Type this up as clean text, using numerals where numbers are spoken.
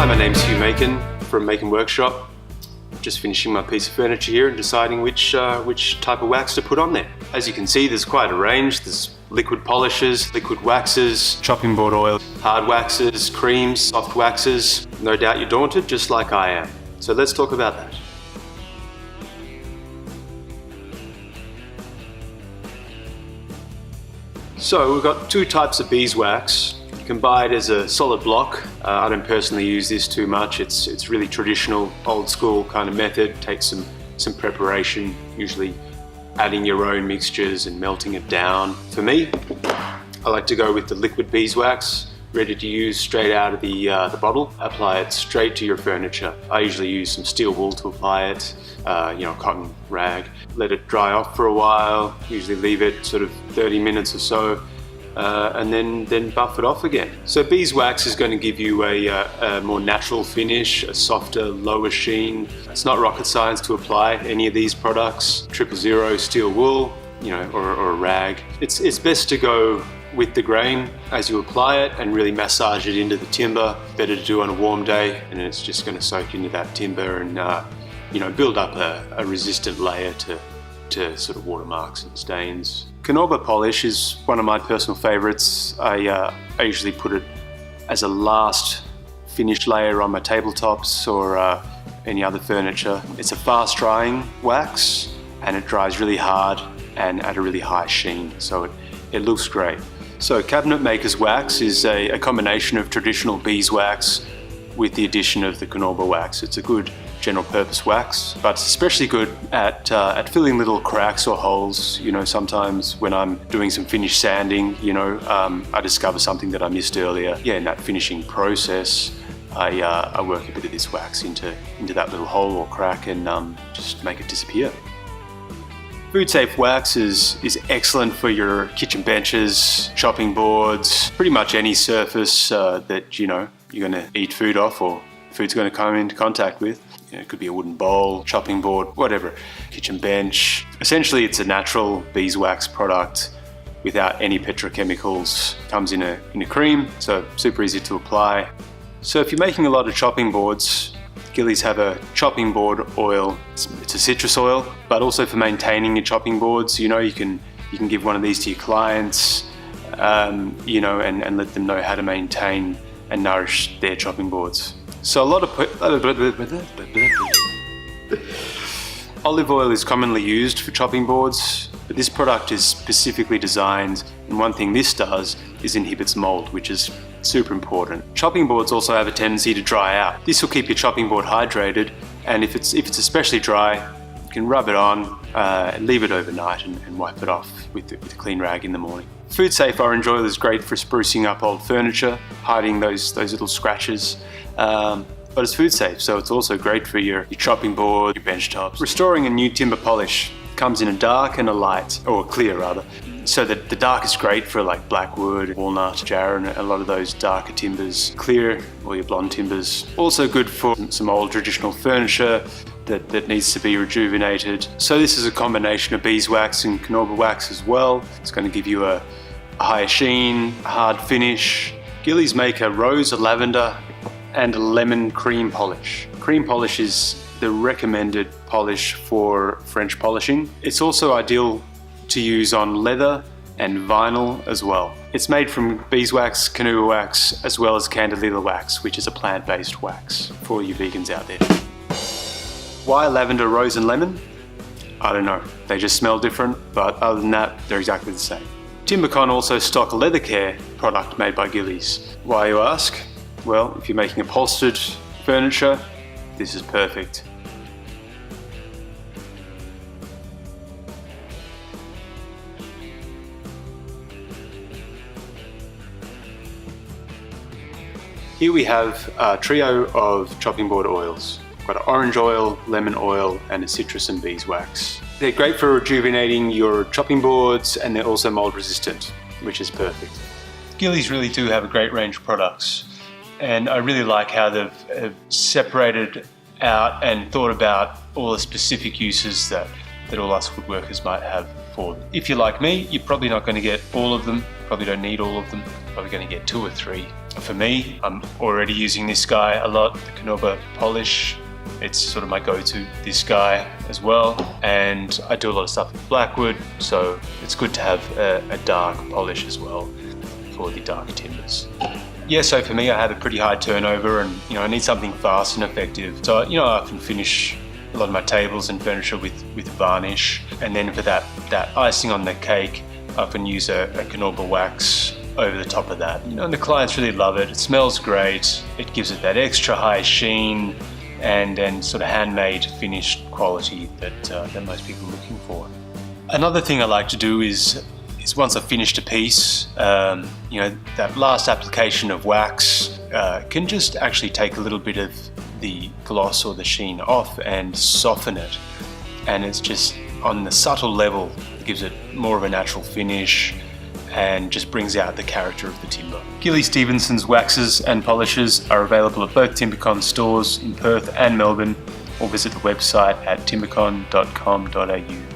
Hi, my name's Hugh Makin from Makin Workshop. Just finishing my piece of furniture here and deciding which type of wax to put on there. As you can see, there's quite a range. There's liquid polishes, liquid waxes, chopping board oil, hard waxes, creams, soft waxes. No doubt you're daunted, just like I am. So let's talk about that. So we've got two types of beeswax. You can buy it as a solid block. I don't personally use this too much. It's really traditional, old school kind of method. Takes some preparation, usually adding your own mixtures and melting it down. For me, I like to go with the liquid beeswax, ready to use straight out of the bottle. Apply it straight to your furniture. I usually use some steel wool to apply it, cotton rag. Let it dry off for a while, usually leave it sort of 30 minutes or so, and then buff it off again. So beeswax is going to give you a more natural finish, a softer, lower sheen. It's not rocket science to apply any of these products. 000 steel wool, or a rag. It's best to go with the grain as you apply it and really massage it into the timber. Better to do on a warm day, and it's just going to soak into that timber and build up a resistant layer to sort of watermarks and stains. Canauba polish is one of my personal favorites. I usually put it as a last finish layer on my tabletops or any other furniture. It's a fast drying wax and it dries really hard and at a really high sheen, so it looks great. So Cabinetmakers Wax is a combination of traditional beeswax with the addition of the Canauba wax. It's a good general purpose wax, but it's especially good at filling little cracks or holes. Sometimes when I'm doing some finish sanding, I discover something that I missed earlier. Yeah, in that finishing process, I work a bit of this wax into that little hole or crack and just make it disappear. Food safe wax is excellent for your kitchen benches, chopping boards, pretty much any surface that you're going to eat food off or food's going to come into contact with. It could be a wooden bowl, chopping board, whatever, kitchen bench. Essentially, it's a natural beeswax product without any petrochemicals. Comes in a cream, so super easy to apply. So if you're making a lot of chopping boards, Gillies have a chopping board oil. It's a citrus oil, but also for maintaining your chopping boards. You can give one of these to your clients, and let them know how to maintain and nourish their chopping boards. So a lot of olive oil is commonly used for chopping boards, but this product is specifically designed, and one thing this does is inhibits mold, which is super important. Chopping boards also have a tendency to dry out. This will keep your chopping board hydrated, and if it's especially dry, you can rub it on, leave it overnight and wipe it off with a clean rag in the morning. Food safe orange oil is great for sprucing up old furniture, hiding those little scratches. But it's food safe, so it's also great for your chopping board, your bench tops. Restoring a new timber polish comes in a dark and a light, or a clear rather. So the dark is great for like blackwood, walnut, jarrah, and a lot of those darker timbers. Clear, or your blonde timbers. Also good for some old traditional furniture that needs to be rejuvenated. So this is a combination of beeswax and Canauba wax as well. It's going to give you a higher sheen, a hard finish. Gillies make a rose, a lavender, and a lemon cream polish. Cream polish is the recommended polish for French polishing. It's also ideal to use on leather and vinyl as well. It's made from beeswax, Canauba wax, as well as candelilla wax, which is a plant-based wax for you vegans out there. Why lavender, rose, and lemon? I don't know. They just smell different, but other than that, they're exactly the same. Timbecon also stock a leather care product made by Gillies. Why, you ask? Well, if you're making upholstered furniture, this is perfect. Here we have a trio of chopping board oils. We've got an orange oil, lemon oil, and a citrus and beeswax. They're great for rejuvenating your chopping boards, and they're also mold resistant, which is perfect. Gillies really do have a great range of products, and I really like how they've separated out and thought about all the specific uses that all us woodworkers might have for them. If you're like me, you're probably not going to get all of them, probably don't need all of them, probably going to get 2 or 3. For me, I'm already using this guy a lot, the Knorber polish. It's sort of my go-to, this guy as well. And I do a lot of stuff with blackwood, so it's good to have a dark polish as well for the dark timbers. Yeah, so for me, I have a pretty high turnover, and I need something fast and effective. So I often finish a lot of my tables and furniture with varnish, and then for that icing on the cake, I often use a Knorber wax over the top of that. And the clients really love it. It smells great. It gives it that extra high sheen and sort of handmade finished quality that most people are looking for. Another thing I like to do is once I've finished a piece, that last application of wax can just actually take a little bit of the gloss or the sheen off and soften it. And it's just on the subtle level, it gives it more of a natural finish and just brings out the character of the timber. Gilly Stephenson's waxes and polishes are available at both Timbecon stores in Perth and Melbourne, or visit the website at timbecon.com.au.